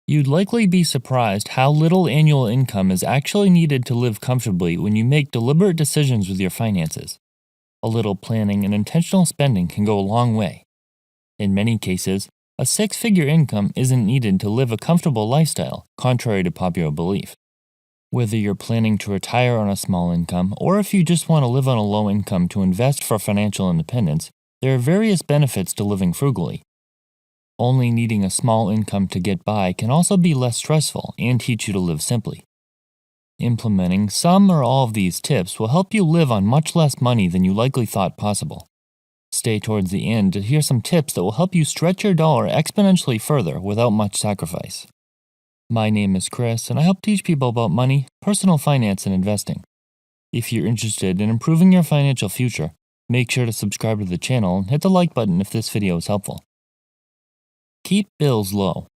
You'd likely be surprised how little annual income is actually needed to live comfortably when you make deliberate decisions with your finances. A little planning and intentional spending can go a long way. In many cases, a six-figure income isn't needed to live a comfortable lifestyle, contrary to popular belief. Whether you're planning to retire on a small income or if you just want to live on a low income to invest for financial independence, there are various benefits to living frugally. Only needing a small income to get by can also be less stressful and teach you to live simply. Implementing some or all of these tips will help you live on much less money than you likely thought possible. Stay towards the end to hear some tips that will help you stretch your dollar exponentially further without much sacrifice. My name is Chris, and I help teach people about money, personal finance, and investing. If you're interested in improving your financial future, make sure to subscribe to the channel and hit the like button if this video is helpful. Keep bills low.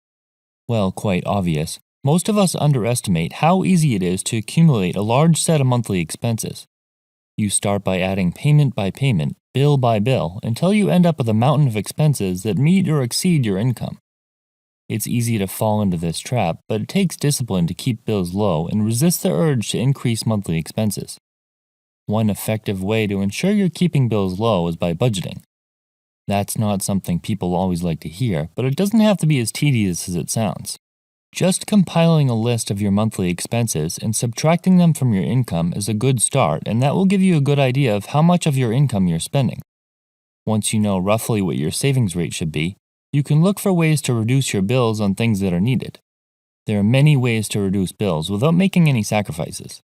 Well, quite obvious, most of us underestimate how easy it is to accumulate a large set of monthly expenses. You start by adding payment by payment, bill by bill, until you end up with a mountain of expenses that meet or exceed your income. It's easy to fall into this trap, but it takes discipline to keep bills low and resist the urge to increase monthly expenses. One effective way to ensure you're keeping bills low is by budgeting. That's not something people always like to hear, but it doesn't have to be as tedious as it sounds. Just compiling a list of your monthly expenses and subtracting them from your income is a good start, and that will give you a good idea of how much of your income you're spending. Once you know roughly what your savings rate should be, you can look for ways to reduce your bills on things that are needed. There are many ways to reduce bills without making any sacrifices.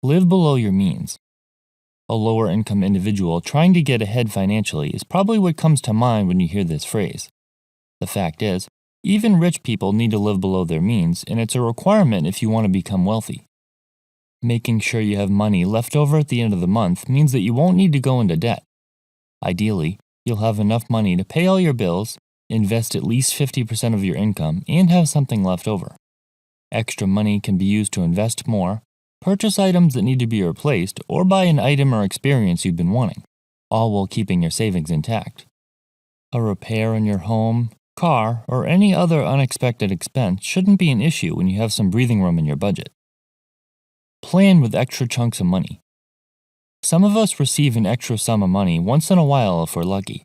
Live below your means. A lower income individual trying to get ahead financially is probably what comes to mind when you hear this phrase. The fact is, even rich people need to live below their means, and it's a requirement if you want to become wealthy. Making sure you have money left over at the end of the month means that you won't need to go into debt. Ideally, you'll have enough money to pay all your bills, invest at least 50% of your income, and have something left over. Extra money can be used to invest more, purchase items that need to be replaced, or buy an item or experience you've been wanting, all while keeping your savings intact. A repair on your home, car, or any other unexpected expense shouldn't be an issue when you have some breathing room in your budget. Plan with extra chunks of money. Some of us receive an extra sum of money once in a while if we're lucky.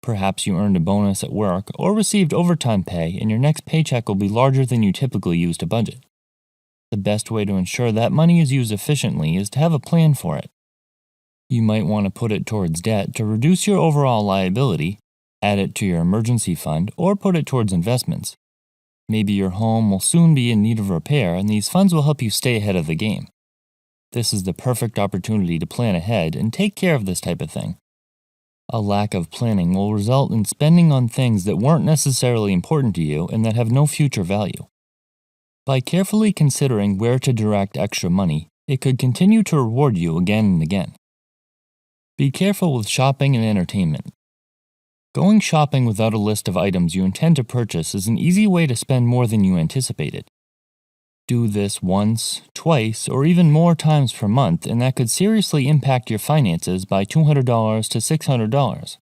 Perhaps you earned a bonus at work or received overtime pay, and your next paycheck will be larger than you typically use to budget. The best way to ensure that money is used efficiently is to have a plan for it. You might want to put it towards debt to reduce your overall liability, add it to your emergency fund, or put it towards investments. Maybe your home will soon be in need of repair, and these funds will help you stay ahead of the game. This is the perfect opportunity to plan ahead and take care of this type of thing. A lack of planning will result in spending on things that weren't necessarily important to you and that have no future value. By carefully considering where to direct extra money, it could continue to reward you again and again. Be careful with shopping and entertainment. Going shopping without a list of items you intend to purchase is an easy way to spend more than you anticipated. Do this once, twice, or even more times per month, and that could seriously impact your finances by $200 to $600.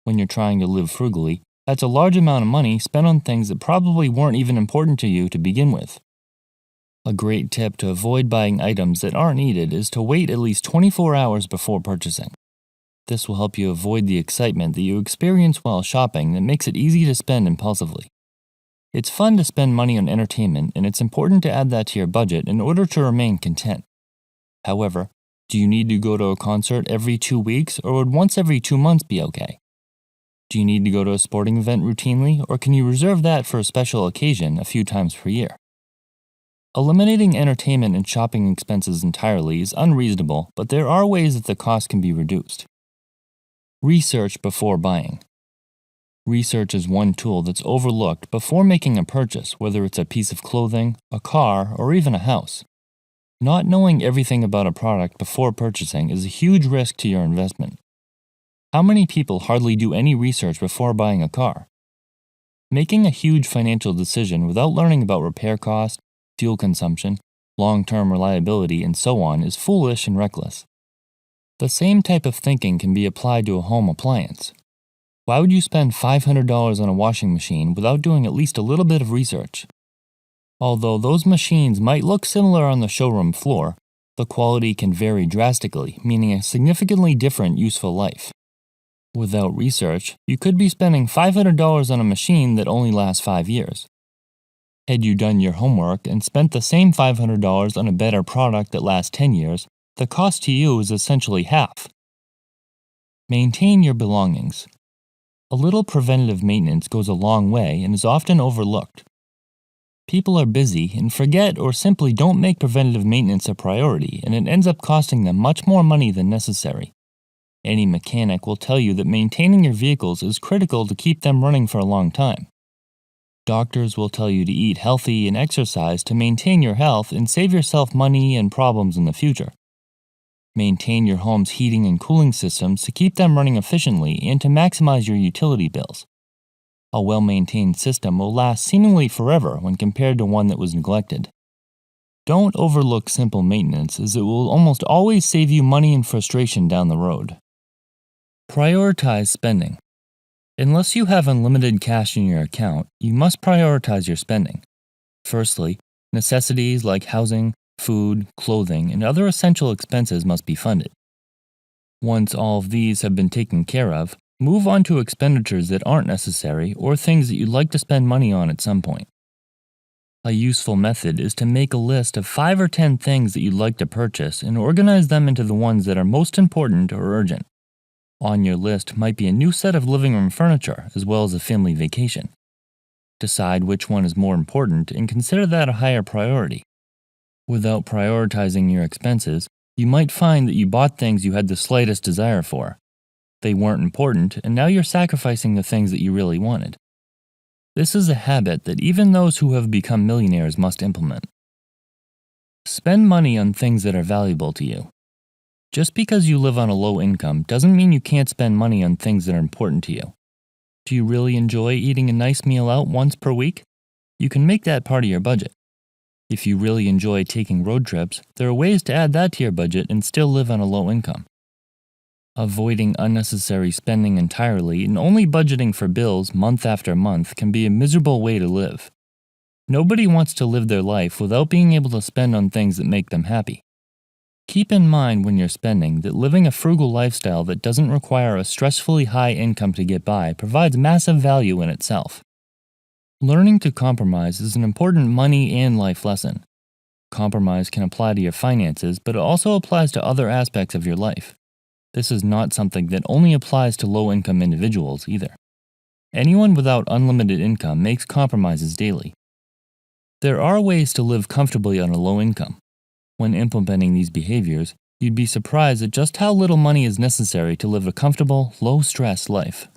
When you're trying to live frugally, that's a large amount of money spent on things that probably weren't even important to you to begin with. A great tip to avoid buying items that aren't needed is to wait at least 24 hours before purchasing. This will help you avoid the excitement that you experience while shopping that makes it easy to spend impulsively. It's fun to spend money on entertainment, and it's important to add that to your budget in order to remain content. However, do you need to go to a concert every 2 weeks, or would once every 2 months be okay? Do you need to go to a sporting event routinely, or can you reserve that for a special occasion a few times per year? Eliminating entertainment and shopping expenses entirely is unreasonable, but there are ways that the cost can be reduced. Research before buying. Research is one tool that's overlooked before making a purchase, whether it's a piece of clothing, a car, or even a house. Not knowing everything about a product before purchasing is a huge risk to your investment. How many people hardly do any research before buying a car? Making a huge financial decision without learning about repair cost, fuel consumption, long-term reliability, and so on is foolish and reckless. The same type of thinking can be applied to a home appliance. Why would you spend $500 on a washing machine without doing at least a little bit of research? Although those machines might look similar on the showroom floor, the quality can vary drastically, meaning a significantly different useful life. Without research, you could be spending $500 on a machine that only lasts 5 years. Had you done your homework and spent the same $500 on a better product that lasts 10 years, the cost to you is essentially half. Maintain your belongings. A little preventative maintenance goes a long way and is often overlooked. People are busy and forget or simply don't make preventative maintenance a priority, and it ends up costing them much more money than necessary. Any mechanic will tell you that maintaining your vehicles is critical to keep them running for a long time. Doctors will tell you to eat healthy and exercise to maintain your health and save yourself money and problems in the future. Maintain your home's heating and cooling systems to keep them running efficiently and to maximize your utility bills. A well-maintained system will last seemingly forever when compared to one that was neglected. Don't overlook simple maintenance, as it will almost always save you money and frustration down the road. Prioritize spending. Unless you have unlimited cash in your account, you must prioritize your spending. Firstly, necessities like housing, food, clothing, and other essential expenses must be funded. Once all of these have been taken care of, move on to expenditures that aren't necessary or things that you'd like to spend money on at some point. A useful method is to make a list of 5 or 10 things that you'd like to purchase and organize them into the ones that are most important or urgent. On your list might be a new set of living room furniture as well as a family vacation. Decide which one is more important and consider that a higher priority. Without prioritizing your expenses, you might find that you bought things you had the slightest desire for. They weren't important, and now you're sacrificing the things that you really wanted. This is a habit that even those who have become millionaires must implement. Spend money on things that are valuable to you. Just because you live on a low income doesn't mean you can't spend money on things that are important to you. Do you really enjoy eating a nice meal out once per week? You can make that part of your budget. If you really enjoy taking road trips, there are ways to add that to your budget and still live on a low income. Avoiding unnecessary spending entirely and only budgeting for bills month after month can be a miserable way to live. Nobody wants to live their life without being able to spend on things that make them happy. Keep in mind when you're spending that living a frugal lifestyle that doesn't require a stressfully high income to get by provides massive value in itself. Learning to compromise is an important money and life lesson. Compromise can apply to your finances, but it also applies to other aspects of your life. This is not something that only applies to low-income individuals either. Anyone without unlimited income makes compromises daily. There are ways to live comfortably on a low income. When implementing these behaviors, you'd be surprised at just how little money is necessary to live a comfortable, low-stress life.